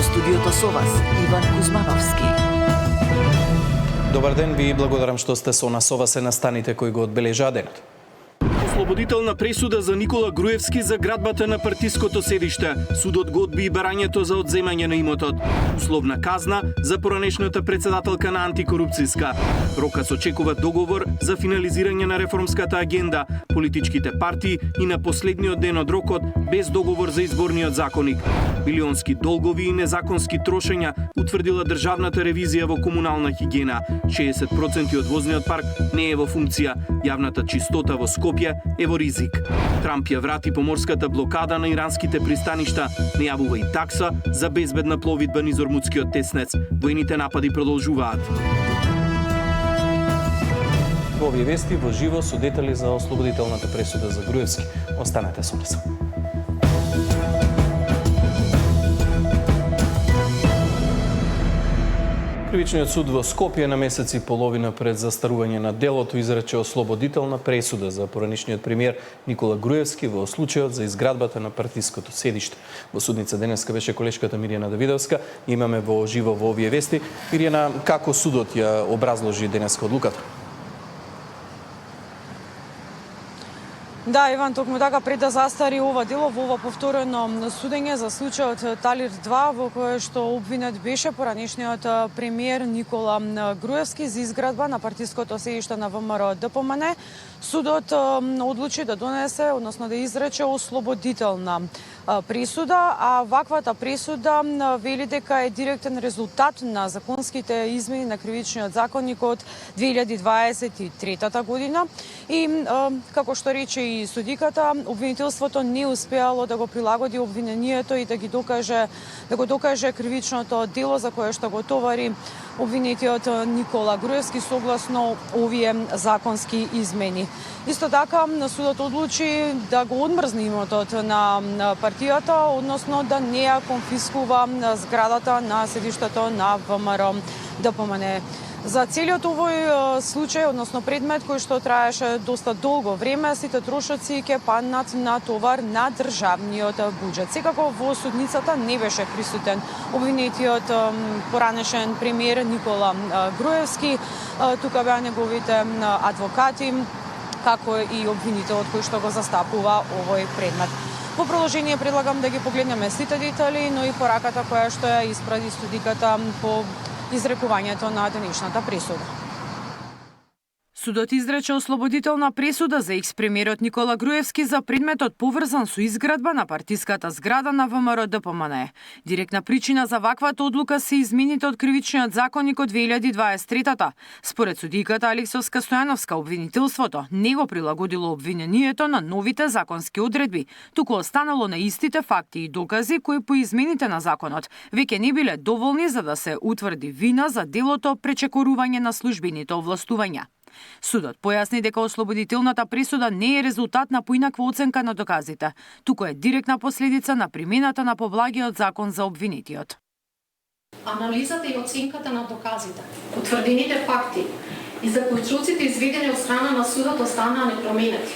студиото со вас, Иван Кузмановски. Добар ден, ви благодарам што сте со нас. Ова се настаните кои го одбележаа денот. Ослободителна пресуда за Никола Груевски за градбата на партиското седиште. Судот го одби барањето за одземање на имотот. Условна казна за поранешната председателка на антикорупцијска. Рока се очекува договор за финализирање на реформската агенда, политичките партии и на последниот ден од рокот без договор за изборниот законник. Милионски долгови и незаконски трошења утврдила државната ревизија во комунална хигиена. 60% од возниот парк не е во функција. Јавната чистота во Скопје е во ризик. Трамп ја врати поморската блокада на иранските пристаништа, најавува и такса за безбедна пловидба низ Ормудскиот теснец. Воените напади продолжуваат. Во овие вести во живо со детали за ослободителната пресуда за Груевски. Останете со нас. Кривичниот суд во Скопје на месец и половина пред застарување на делото изрече ослободителна пресуда за поранешниот премиер Никола Груевски во случајот за изградбата на партиското седиште. Во судница денеска беше колешката Миријана Давидовска. Имаме во живо во овие вести. Миријана, како судот ја образложи денеска одлуката? Да, Иван, токму така пред да застари ова дело, во ова повторено судење за случајот Талир 2, во кое што обвинет беше поранешниот премиер Никола Груевски за изградба на партиското седиште на ВМРО ДПМН, судот одлучи да донесе, односно да изрече ослободителна пресуда, а ваквата пресуда вели дека е директен резултат на законските измени на кривичниот законник од 2023 година и како што рече и судиката, обвинителството не успеало да го прилагоди обвинението и да го докаже кривичното дело за кое што го товари обвинетиот Никола Груевски согласно овие законски измени. Исто така, судот одлучи да го одмрзне имотот на партијата, односно да не ја конфискува зградата на седиштето на ВМРО ДПМН. За целиот овој случај, односно предмет кој што траеше доста долго време, сите трошоци ќе паднат на товар на државниот буџет. Секако во судницата не беше присутен обвинетиот поранешен премиер Никола Груевски, тука беа неговите адвокати, како и обвинителот кој што го застапува овој предмет. Во продолжение предлагам да ги погледнеме сите детали, но и пораката која што ја испради судиката по изрекувањето на денешната пресуда. Судот изрече ослободителна пресуда за екс-премиерот Никола Груевски за предметот поврзан со изградба на партиската зграда на ВМРО ДПМН. Директна причина за ваквата одлука се измените од кривичниот законник од 2023-та. Според судиката Алексовска Стојановска, обвинителството не го прилагодило обвинението на новите законски одредби, туку останало на истите факти и докази кои по измените на законот веќе не биле доволни за да се утврди вина за делото пречекорување на службените овластувања. Судот појасни дека ослободителната пресуда не е резултат на поинаква оценка на доказите, туку е директна последица на примената на поблагиот закон за обвинетиот. Анализата и оценката на доказите, утврдените факти и заклучоците изведени од страна на судот останаа непроменети.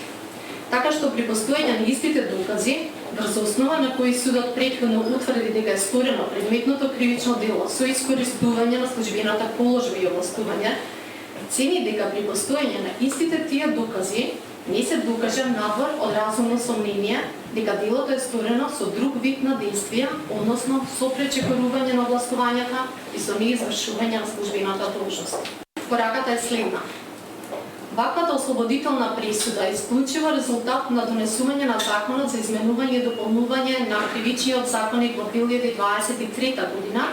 Така што при постоење на истите докази, врз основа на кои судот претходно утврди дека е сторено предметното кривично дело со искористување на службената положба и овластување, цени дека при постоење на истите тие докази не се докаже надвор од разумно сомнение дека делото е сторено со друг вид на действија, односно со пречекорување на овластувањата и со неизвршување на службената должност. Пораката е следна. Ваквата ослободителна пресуда е исклучиво резултат на донесување на законот за изменување и дополнување на кривичниот законник во 2023 година,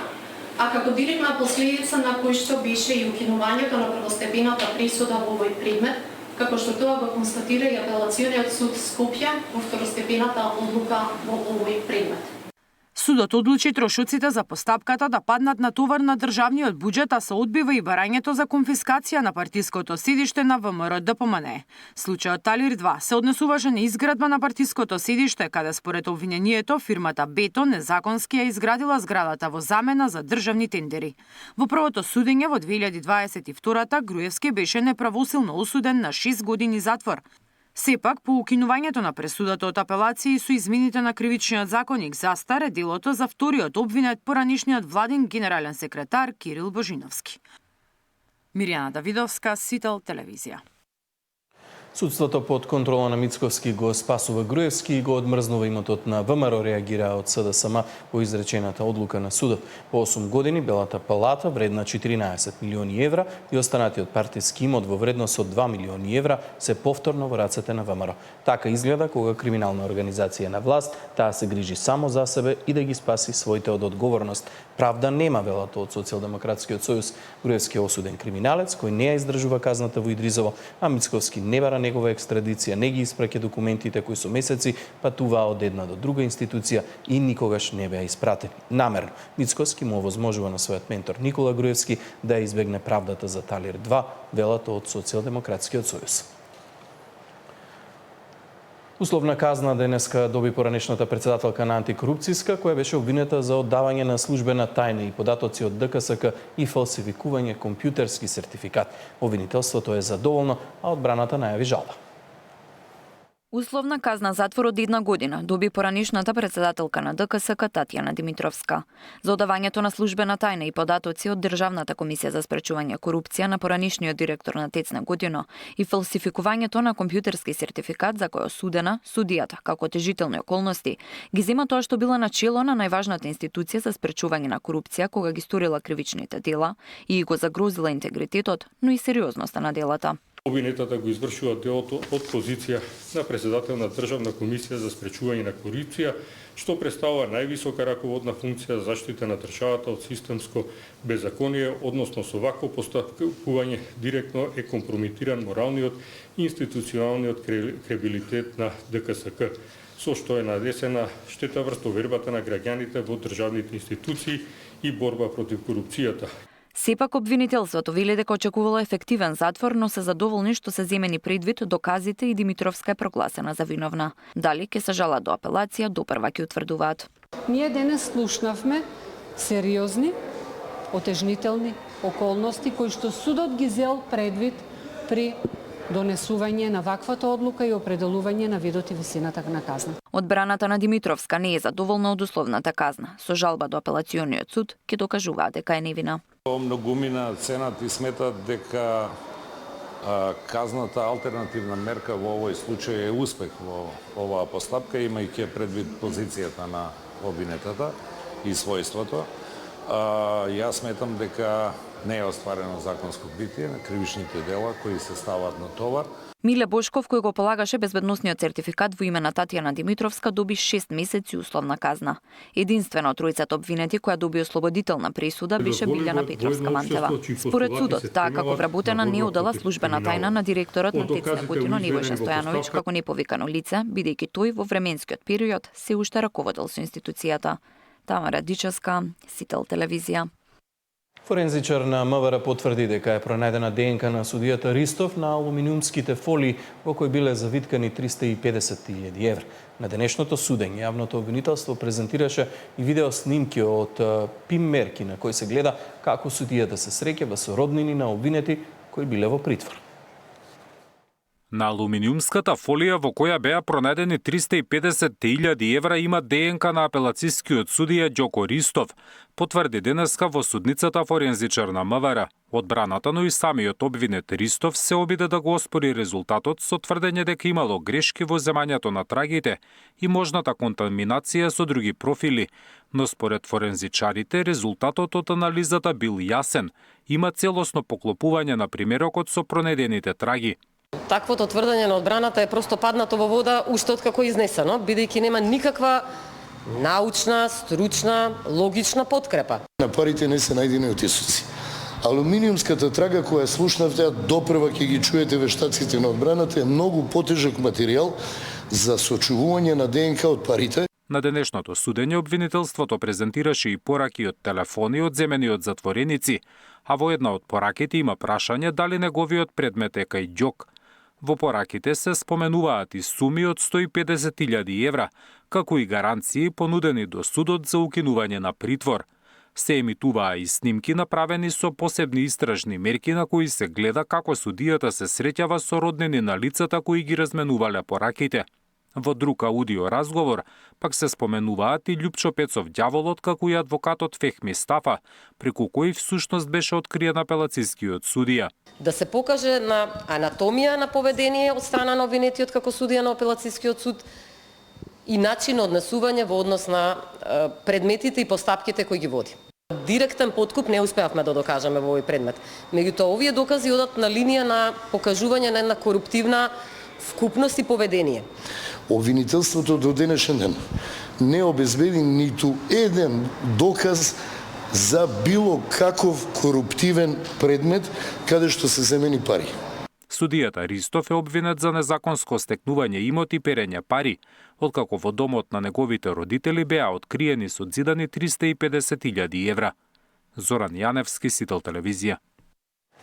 а како директна последица на кој што беше и укинувањето на првостепената пресуда во овој предмет, како што тоа го констатира и апелациониот суд Скопје во второстепената одлука во овој предмет. Судот одлучи трошоците за постапката да паднат на товар на државниот буџет, а се одбива и барањето за конфискација на партиското седиште на ВМРО ДПМН. Случајот Талир 2 се однесуваше на изградба на партиското седиште, каде според обвинението фирмата Бето незаконски ја изградила зградата во замена за државни тендери. Во првото судење во 2022-та Груевски беше неправосилно осуден на 6 години затвор. Сепак, по укинувањето на пресудата од апелации со измените на кривичниот законник застаре делото за вториот обвинет поранишниот владин генерален секретар Кирил Божиновски. Мирјана Давидовска, Сител телевизија. Судството под контрола на Мицковски го спасува Груевски и го одмрзнува имотот на ВМРО, реагира од СДСМ по изречената одлука на судот. По 8 години Белата палата, вредна 14 милиони евра, и останатиот партиски имот во вредност од 2 милиони евра се повторно во рацете на ВМРО. Така изгледа кога криминална организација на власт, таа се грижи само за себе и да ги спаси своите од одговорност. Правда нема, велат од Социјалдемократскиот сојуз. Груевски е осуден криминалец кој не ја издржува казната во Идризово, а Мицковски не бара негова екстрадиција, не ги испраќа документите кои со месеци патуваа од една до друга институција и никогаш не беа испратени. Намерно, Мицковски му овозможува на својот ментор Никола Груевски да ја избегне правдата за Талир 2, велат од Социјалдемократскиот сојуз. Условна казна денеска доби поранешната председателка на антикорупцијска, која беше обвинета за оддавање на службена тајна и податоци од ДКСК и фалсификување компјутерски сертификат. Обвинителството е задоволно, а одбраната најави жалба. Условна казна затвор од 1 година доби поранишната председателка на ДКСК Татјана Димитровска за одавањето на службена тајна и податоци од Државната комисија за спречување корупција на поранишниот директор на ТЕЦ на Годино и фалсификувањето на компјутерски сертификат за кој осудена судијата како тежителни околности ги зема тоа што била начело на најважната институција за спречување на корупција кога ги сторила кривичните дела и го загрозила интегритетот, но и сериозноста на делата. Обвинетата го извршува делото од позиција на председател на Државна комисија за спречување на корупција, што представува највисока раководна функција за заштита на државата од системско беззаконие, односно со вакво постапување директно е компромитиран моралниот и институционалниот крedibilitет на ДКСК, со што е нанесена штета врз повербата на граѓаните во државните институции и борба против корупцијата. Сепак обвинителството вели дека очекувало ефективен затвор, но се задоволни што се земени предвид доказите и Димитровска е прогласена за виновна. Дали ќе се жала до апелација, допрва ќе утврдуваат. Ние денес слушнавме сериозни, отежнителни околности кои што судот ги зел предвид при донесување на ваквата одлука и определување на видот и висината на казна. Одбраната на Димитровска не е задоволна од условната казна. Со жалба до апелациониот суд ќе докажуваат дека е невина. Многумина ценат и сметат дека казната алтернативна мерка во овој случај е успех во оваа постапка, имајќи предвид позицијата на обвинетата и својството. Јас сметам дека не е остварено законско битие на кривичните дела кои се стават на товар. Миле Бошков, кој го полагаше безбедносниот сертификат во име на Татјана Димитровска, доби 6 месеци условна казна. Единствено од тројцата обвинети која доби ослободителна присуда беше Билјана Петровска-Мантева. Според судот, таа како вработена не одала службена тајна на директорот на ТЕЦ на Годино Небојша Стојановиќ како неповикано лице, бидејќи тој во временскиот период се уште раководел со институцијата. Тамара Дичевска, Сител телевизија. Форензичар на МВР потврди дека е пронајдена ДНК на судијата Ристов на алуминиумските фолии во кои биле завиткани 350.000 евра. На денешното судење јавното обвинителство презентираше и видео снимки од ПИМ мерки на кој се гледа како судијата се среќава со роднини на обвинети кои биле во притвор. На алуминиумската фолија во која беа пронајдени 350.000 евра има ДНК на апелацискиот судија Ѓоко Ристов, потврди денеска во судницата форензичар на МВР. Одбраната, но и самиот обвинет Ристов се обиде да го оспори резултатот со тврдење дека имало грешки во земањето на трагите и можната контаминација со други профили, но според форензичарите резултатот од анализата бил јасен, има целосно поклопување на примерокот со пронедените траги. Таквото тврдење на одбраната е просто паднато во вода уште откако изнесено, бидејќи нема никаква научна, стручна, логична подкрепа. На парите не се најдени отисоци. Алуминиумската трага која слушнавте, допрва ќе ги чуете вештаците на одбраната, е многу потежок материјал за сочувување на ДНК од парите. На денешното судење обвинителството презентираше и пораки од телефони одземени од затвореници, а во една од пораките има прашање дали неговиот предмет е кај ѓок. Во пораките се споменуваат и суми од 150.000 евра, како и гаранции понудени до судот за укинување на притвор. Се емитуваа и снимки направени со посебни истражни мерки на кои се гледа како судијата се среќава со роднини на лицата кои ги разменувале пораките. Во друг аудио разговор пак се споменуваат и Љупчо Пецов ѓаволот како и адвокатот Фехми Стафа, преку кој всушност беше откриен апелацискиот судија. Да се покаже на анатомија на поведение од страна на обвинетиот како судија на апелацискиот суд и начин на однесување во однос на предметите и постапките кои ги води. Директен подкуп не успеавме да докажеме во овој предмет. Меѓутоа, овие докази одат на линија на покажување на една коруптивна вкупност и поведение. Обвинителството до денешен ден не обезбеди ниту еден доказ за било каков коруптивен предмет каде што се земени пари. Судијата Ристов е обвинет за незаконско стекнување имот и перење пари, откако во домот на неговите родители беа откриени со зидани 350.000 евра. Зоран Јаневски, Сител телевизија.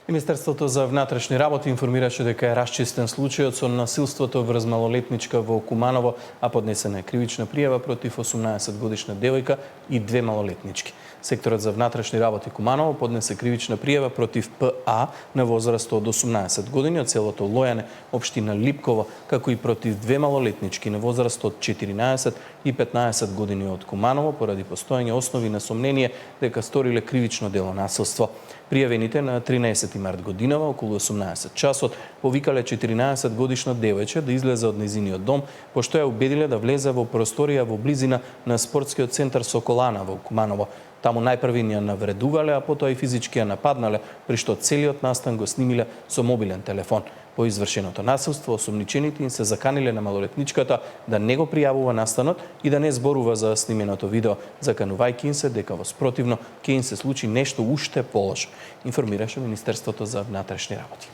Министерството за внатрешни работи информираше дека е расчистен случајот со насилството врз малолетничка во Куманово, а поднесена е кривична пријава против 18-годишна девојка и 2 малолетнички. Секторот за внатрешни работи Куманово поднесе кривична пријава против ПА на возраст од 18 години од селото Лојане, општина Липково, како и против 2 малолетнички на возраст од 14 и 15 години од Куманово, поради постоење основи на сомнение дека сториле кривично дело насилство. Пријавените на 13 март годинава, околу 18 часот, повикале 14 годишна девојче да излезе од незиниот дом, пошто ја убедиле да влезе во просторија во близина на спортскиот центар Соколана во Куманово. Таму најпрви ја навредувале, а потоа и физички ја нападнале, при што целиот настан го снимиле со мобилен телефон. По извршеното насилство, осомничените им се заканиле на малолетничката да не го пријавува настанот и да не зборува за снименото видео, заканувајќи им се дека во спротивно ќе им се случи нешто уште полошо, информираше Министерството за внатрешни работи.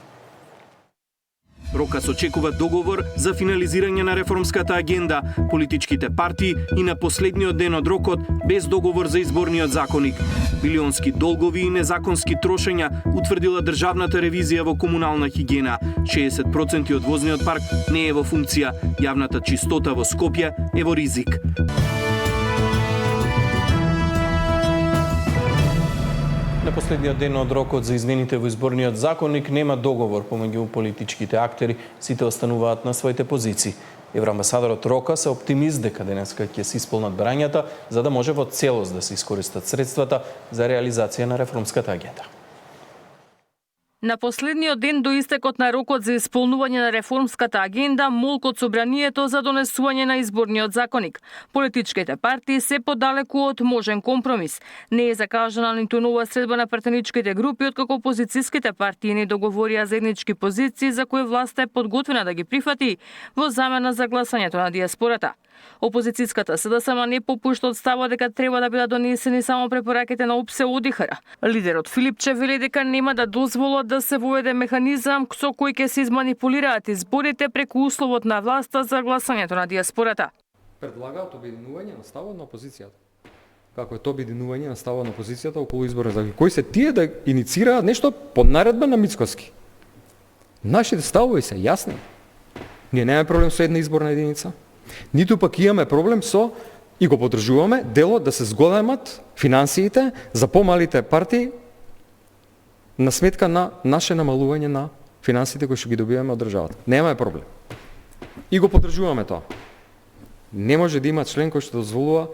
Рокас очекува договор за финализирање на реформската агенда, политичките партии и на последниот ден од рокот без договор за изборниот законник. Билионски долгови и незаконски трошења утврдила државната ревизија во комунална хигиена. 60% од возниот парк не е во функција. Јавната чистота во Скопје е во ризик. На последниот ден од рокот за измените во изборниот законник нема договор помеѓу политичките актери, сите остануваат на своите позиции. Евроамбасадорот Рока се оптимист дека денеска ќе се исполнат барањата за да може во целост да се искористат средствата за реализација на реформската агенда. На последниот ден до истекот на рокот за исполнување на реформската агенда, молкот собранието за донесување на изборниот законник. Политичките партии се подалеку од можен компромис. Не е закажана ниту нова средба на пратеничките групи, откако опозицијските партии не договорија заеднички позиции за кои власта е подготвена да ги прифати во замена за гласањето на диаспората. Опозицијската СДСМ не попушта од става дека треба да бидат донесени само препораките на ОПСЕ ОДИХР. Лидерот Филипче вели дека нема да дозволат да се воведе механизам со кој ќе се изманипулираат изборите преку условот на власта за гласањето на диаспората. Предлагаат обединување на ставот на опозицијата. Како е тоа обединување на ставот на опозицијата околу изборен закон? Кои се тие да иницираат нешто по наредба на Мицкоски? Нашите ставови се јасни. Ние немаме проблем со една изборна единица. Ниту пак имаме проблем со, и го поддржуваме, делот да се зголемат финансиите за помалите партии на сметка на наше намалување на финансиите кои што ги добиваме од државата. Немаме проблем. И го поддржуваме тоа. Не може да има член кој што дозволува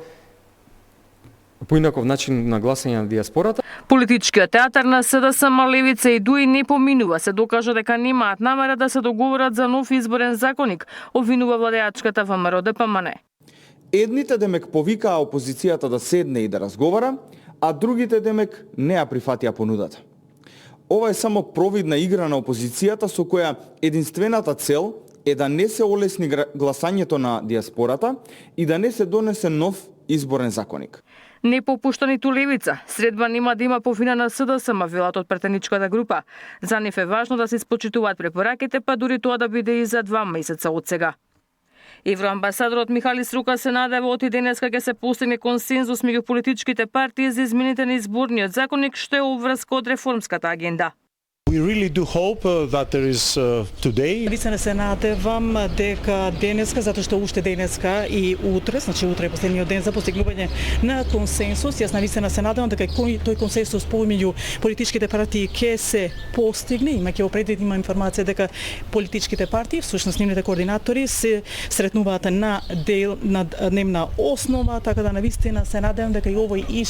поинаков начин на гласање на диаспората. Политичкиот театар на СДСМ, Левица и ДУИ не поминува, се докажа дека немаат намера да се договорат за нов изборен законник, обвинува владеачката ВМРО ДПМН. Едните демек повикаа опозицијата да седне и да разговара, а другите демек не ја прифатија понудата. Ова е само провидна игра на опозицијата со која единствената цел е да не се олесни гласањето на диаспората и да не се донесе нов изборен законник. Не попушта ниту Левица. Средба нема да има пофина на СДСМ, велат од претеничката група. За нив е важно да се испочитуваат препораките, па дури тоа да биде и за 2 месеца од сега. Евроамбасадорот Михалис Рука се надева оти денеска ќе се постигне консензус меѓу политичките партии за измените на изборниот законник, што е обврска од реформската агенда. We really do hope that there is today. Вистина се надевам дека денеска, затоа што уште денеска и утре, значи утре е последниот ден за постигнување на консенсус. Јас навистина се надевам дека тој консенсус помеѓу политичките партии ќе се постигне. Имајќи предвид има информација дека политичките партии, всушност нивните координатори се сретнуваат на дневна основа, така да навистина се надевам дека и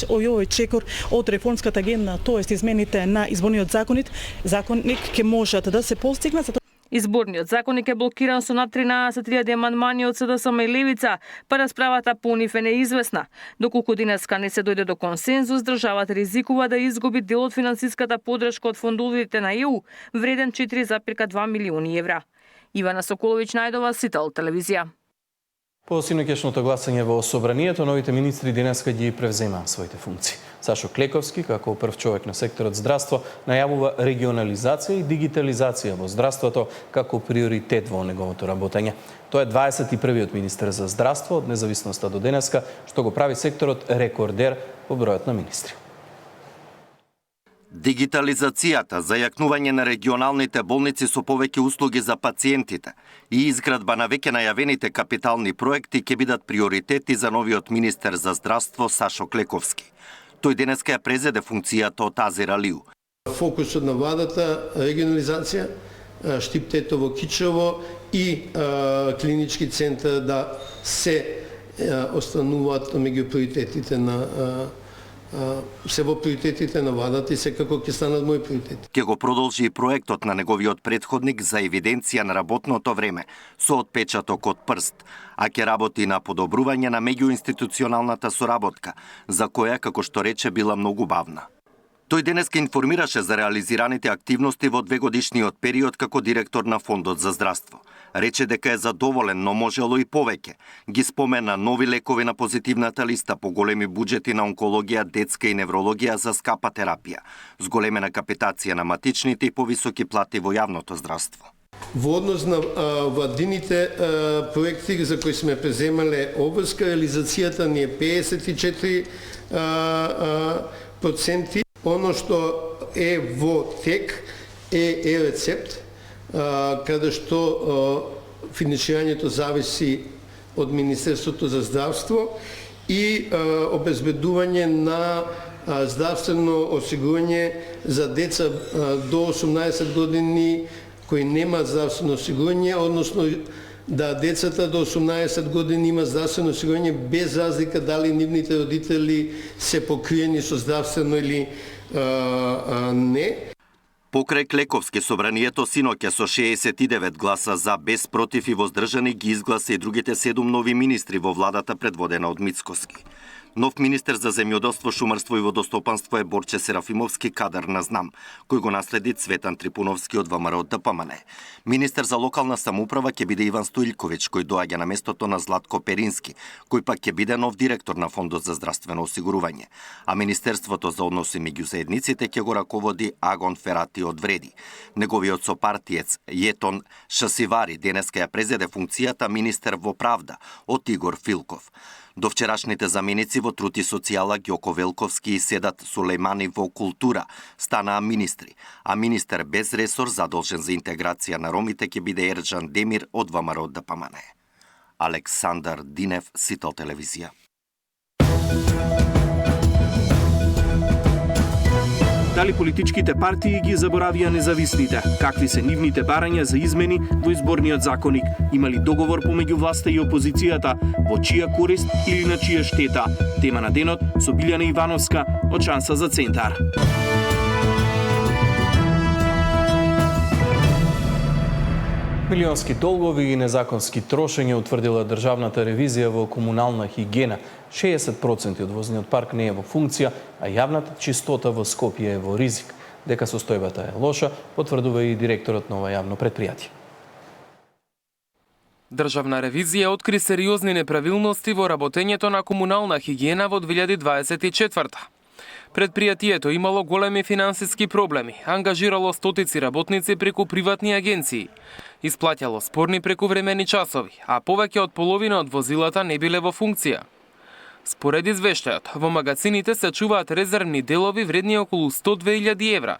овој чекор од реформската агенда, тоест измените на изборниот законник ќе можат да се постигнат. Изборниот законник е блокиран со над 13.000 амандмани од СДСМ и Левица, па расправата по нив е неизвестна. Доколку денеска не се дојде до консензус, државата ризикува да изгуби дел од финансиската подршка од фондовите на ЕУ, вреден 4,2 милиони евра. Ивана Соколовиќ најдова, Сител телевизија. По синоќешното гласање во Собранието, новите министри денеска ги превземаат своите функции. Сашо Клековски, како прв човек на секторот здравство, најавува регионализација и дигитализација во здравството како приоритет во неговото работење. Тој е 21-иот министер за здравство од независноста до денеска, што го прави секторот рекордер по бројот на министри. Дигитализацијата, зајакнување на регионалните болници со повеќе услуги за пациентите и изградба на веќе најавените капитални проекти ќе бидат приоритети за новиот министер за здравство Сашо Клековски. Тој денеска ја презеде функцијата од Азер Алиу. Фокусот на владата, регионализација, Штиптето во Кичево и клинички центар да се остануваат меѓу приоритетите на се во приоритетите на владата и секако ќе станат мои приоритети. Ќе го продолжи и проектот на неговиот претходник за евиденција на работното време со отпечаток од прст, а ќе работи на подобрување на меѓуинституционалната соработка, за која, како што рече, била многу бавна. Тој денеска информираше за реализираните активности во двегодишниот период како директор на Фондот за здравство. Рече дека е задоволен, но можело и повеќе. Ги спомена нови лекови на позитивната листа, поголеми буџети на онкологија, детска и неврологија за скапа терапија, зголемена капитација на матичните и повисоки плати во јавното здравство. Во однос на владините проекти за кои сме преземале обврска, реализацијата ни е 54%. Оно што е во тек е рецепт, каде што финансирањето зависи од Министерството за здравство и обезбедување на здравствено осигурање за деца до 18 години кои немаат здравствено осигурање, односно да децата до 18 години имаат здравствено осигурање без разлика дали нивните родители се покриени со здравствено или не. Покрај Клековски, Собранието синоќа со 69 гласа за, без против и воздржани ги изгласа и другите 7 нови министри во владата предводена од Мицкоски. Нов министер за земјоделство, шумарство и водостопанство е Борче Серафимовски, кадар на знам, кој го наследи Цветан Трипуновски од ВМРО ДПМН. Министер за локална самоуправа ќе биде Иван Стоилковиќ, кој доаѓа на местото на Златко Перински, кој пак ќе биде нов директор на Фондот за здравствено осигурување. А Министерството за односи меѓу заедниците ќе го раководи Агон Ферати од Вреди. Неговиот сопартиец Јетон Шасивари денеска ја презеде функцијата министер во правда од Игор Филков. До вчерашните заменици во труд и социјала Ѓоко Велковски и Седат Сулејмани во култура станаа министри, а министер без ресор задолжен за интеграција на ромите ќе биде Ерџан Демир од ВМРО ДПМН. Александар Динев, Сител телевизија. Дали политичките партии ги заборавија независните? Какви се нивните барања за измени во изборниот законник? Има ли договор помеѓу власта и опозицијата? Во чија корист или на чија штета? Тема на денот со Билјана Ивановска од Шанса за Центар. Милионски долгови и незаконски трошење утврдила државната ревизија во комунална хигиена. 60% од возниот парк не е во функција, а јавната чистота во Скопје е во ризик. Дека состојбата е лоша, потврдува и директорот на ова јавно предпријатие. Државна ревизија откри сериозни неправилности во работењето на комунална хигиена во 2024. Предпријатието имало големи финансиски проблеми, ангажирало стотици работници преку приватни агенции, исплаќало спорни прекувремени часови, а повеќе од половина од возилата не биле во функција. Според извештајот, во магазините се чуваат резервни делови вредни околу 102.000 евра,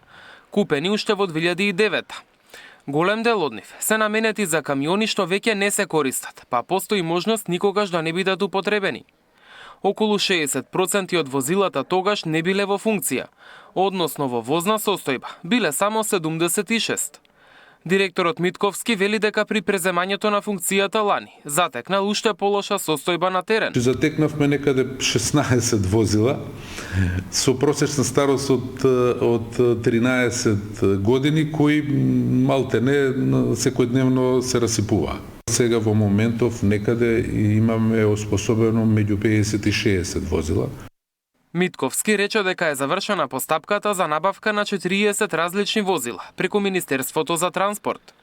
купени уште во 2009. Голем дел од нив се наменети за камиони што веќе не се користат, па постои можност никогаш да не бидат употребени. Околу 60% од возилата тогаш не биле во функција, односно во возна состојба биле само 76. Директорот Митковски вели дека при преземањето на функцијата лани затекнал уште полоша состојба на терен. Затекнавме некаде 16 возила со просечна старост од 13 години кои малтене секојдневно се расипува. Сега во моментов некаде имаме оспособено меѓу 50 и 60 возила. Митковски рече дека е завршена постапката за набавка на 40 различни возила преку Министерството за транспорт.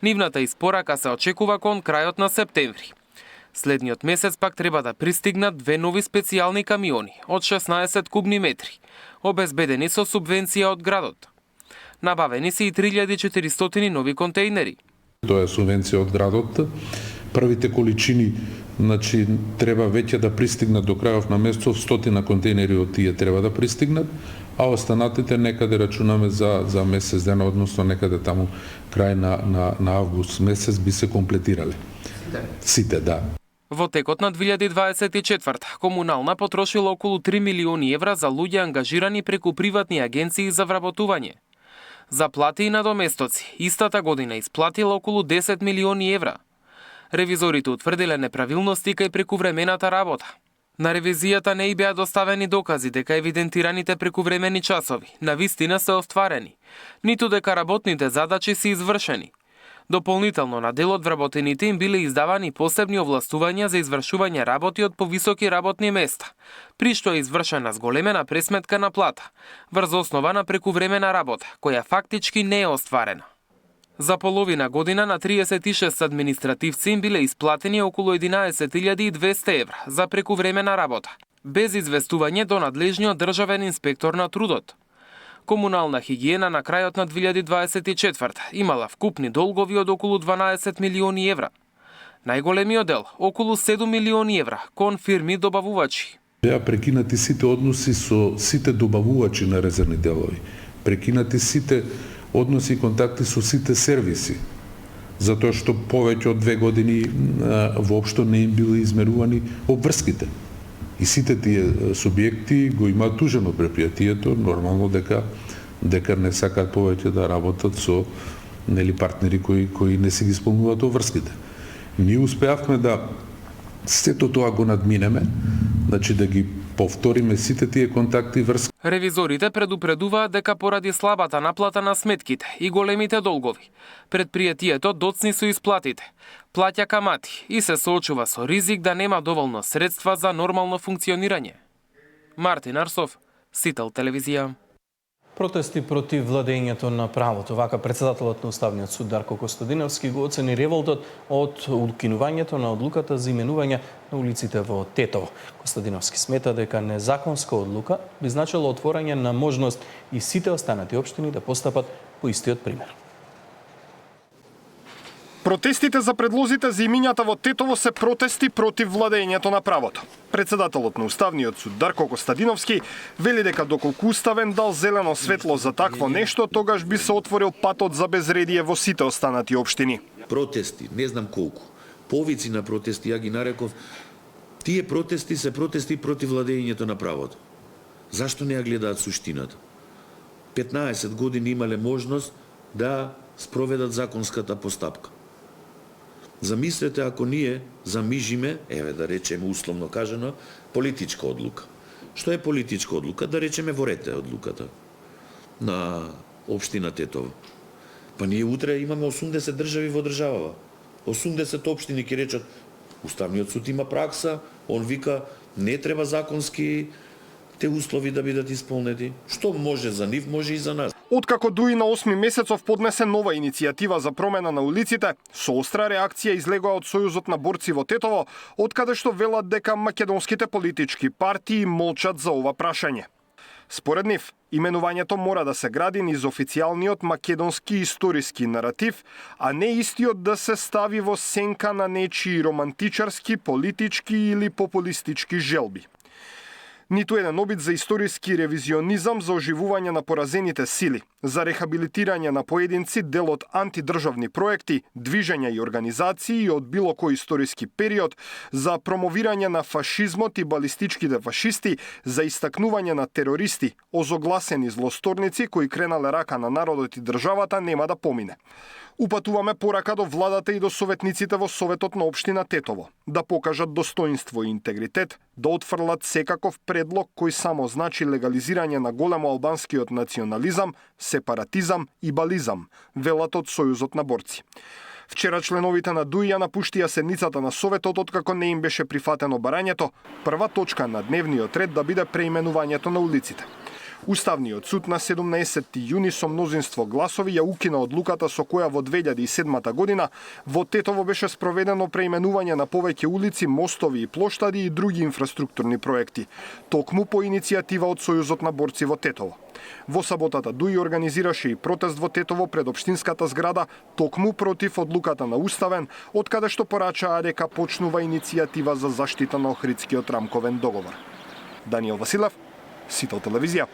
Нивната испорака се очекува кон крајот на септември. Следниот месец пак треба да пристигнат 2 нови специјални камиони од 16 кубни метри, обезбедени со субвенција од градот. Набавени се и 3400 нови контејнери. Тоа е субвенција од градот. Првите количини, значи, треба веќе да пристигнат до крајот на месецов, 100 контејнери од тие треба да пристигнат, а останатите некаде рачунаме за месец дена, односно некаде таму крај на август месец би се комплетирале. Сите, да. Во текот на 2024 комунална потрошила околу 3 милиони евра за луѓе ангажирани преку приватни агенции за вработување. За плати и надоместоци истата година исплатила околу 10 милиони евра. Ревизорите утврдиле неправилности кај прекувремената работа. На ревизијата не и беа доставени докази дека евидентираните прекувремени часови навистина се остварени, ниту дека работните задачи се извршени. Дополнително на дел од вработените им биле издавани посебни овластувања за извршување работи од повисоки работни места, при што е извршена зголемена пресметка на плата, врз основа на прекувремена работа, која фактички не е остварена. За половина година на 36 административци им биле исплатени околу 11.200 евра за прекувремена работа, без известување до надлежниот државен инспектор на трудот. Комунална хигиена на крајот на 2024 имала вкупни долгови од околу 12 милиони евра. Најголемиот дел, околу 7 милиони евра, кон фирми добавувачи. Беа прекинати сите односи со сите добавувачи на резервни делови. Прекинати сите односи и контакти со сите сервиси, затоа што повеќе од 2 години воопшто не им биле измерувани обврските. И сите тие субјекти го имаат тужено предпријатието, нормално дека не сакаат повеќе да работат со партнери кои не си ги исполнуваат обврските. Ние успеавме да сето тоа го надминеме, значи да ги повториме сите тие контакти и врски. Ревизорите предупредуваат дека поради слабата наплата на сметките и големите долгови, предпријатието доцни со исплатите, плаќа камати и се соочува со ризик да нема доволно средства за нормално функционирање. Мартин Арсов, Сител телевизија. Протести против владењето на правото. Вака председателот на Уставниот суд Дарко Костадиновски го оцени револтот од укинувањето на одлуката за именување на улиците во Тетово. Костадиновски смета дека незаконска одлука би значило отворање на можност и сите останати општини да постапат по истиот пример. Протестите за предлозите за имињата во Тетово се протести против владењето на правото. Председателот на Уставниот суд Дарко Костадиновски вели дека доколку Уставен дал зелено светло за такво нешто, тогаш би се отворил патот за безредие во сите останати општини. Протести, не знам колку, повици на протести, ја ги нареков, тие протести се протести против владењето на правото. Зашто не ја гледаат суштината? 15 години имале можност да спроведат законската постапка. Замислете ако ние замижиме, да речеме условно кажано, политичка одлука. Што е политичка одлука? Да речеме ворете одлуката на општина Тетово. Па ние утре имаме 80 држави во државава. 80 општини ќе речат, Уставниот суд има пракса, он вика, не треба законски те услови да бидат исполнети. Што може за нив, може и за нас. Откако Дуи на 8 месецов поднесе нова иницијатива за промена на улиците, со остра реакција излегоа од Сојузот на борци во Тетово, откаде што велат дека македонските политички партии молчат за ова прашање. Според нив, именувањето мора да се гради низ официјалниот македонски историски наратив, а не истиот да се стави во сенка на нечии романтичарски, политички или популистички желби. Ниту еден обид за историски ревизионизам за оживување на поразените сили, за рехабилитирање на поединци дел од антидржавни проекти, движења и организации од било кој историски период, за промовирање на фашизмот и балистичките фашисти, за истакнување на терористи, озогласени злосторници кои кренале рака на народот и државата, нема да помине. Упатуваме порака до владата и до советниците во Советот на општина Тетово, да покажат достоинство и интегритет, да отфрлат секаков предлог кој само значи легализирање на големо албанскиот национализам, сепаратизам и бализам, велат од Сојузот на борци. Вчера членовите на ДУИ ја напуштија седницата на Советот откако не им беше прифатено барањето, прва точка на дневниот ред да биде преименувањето на улиците. Уставниот суд на 17 јуни со мнозинство гласови ја укина одлуката со која во 2007 година во Тетово беше спроведено преименување на повеќе улици, мостови и плоштади и други инфраструктурни проекти, токму по иницијатива од Сојузот на борци во Тетово. Во саботата ДУИ организираше и протест во Тетово пред општинската зграда токму против одлуката на Уставен, од каде што порачаа дека почнува иницијатива за заштита на Охридскиот рамковен договор. Даниел Василев, Сител телевизија.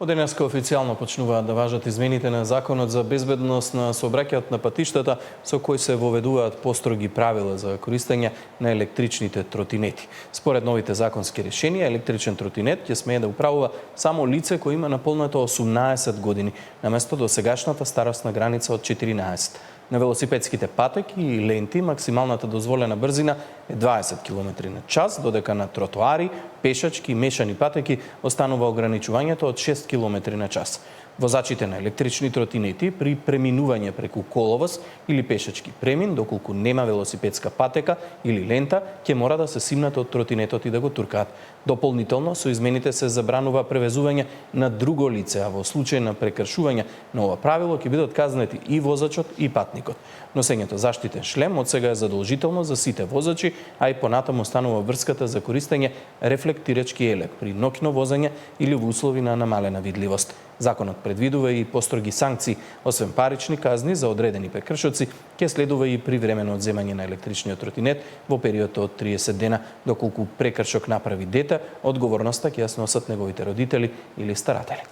Од денеска официјално почнуваат да важат измените на Законот за безбедност на сообраќајот на патиштата, со кои се воведуваат построги правила за користење на електричните тротинети. Според новите законски решенија, електричен тротинет ќе смее да управува само лице кој има наполнето 18 години, наместо досегашната старосна граница од 14. На велосипедските патеки и ленти максималната дозволена брзина е 20 км на час, додека на тротоари, пешачки и мешани патеки останува ограничувањето од 6 км на час. Возачите на електрични тротинети при преминување преку коловоз или пешачки премин, доколку нема велосипедска патека или лента, ќе мора да се симнат од тротинетот и да го туркаат. Дополнително, со измените се забранува превезување на друго лице, а во случај на прекршување на ова правило ќе бидат казнети и возачот и патникот. Носењето заштитен шлем од сега е задолжително за сите возачи, а и понатаму останува врската за користење рефлектирачки елек при ноќно возење или во услови на намалена видливост. Законот предвидува и построги санкции, освен парични казни за одредени прекршоци, ќе следува и привремено одземање на електричниот тротинет во период од 30 дена, доколку прекршок направи дете, одговорноста ќе ја сносат неговите родители или старатели.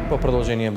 По продолжение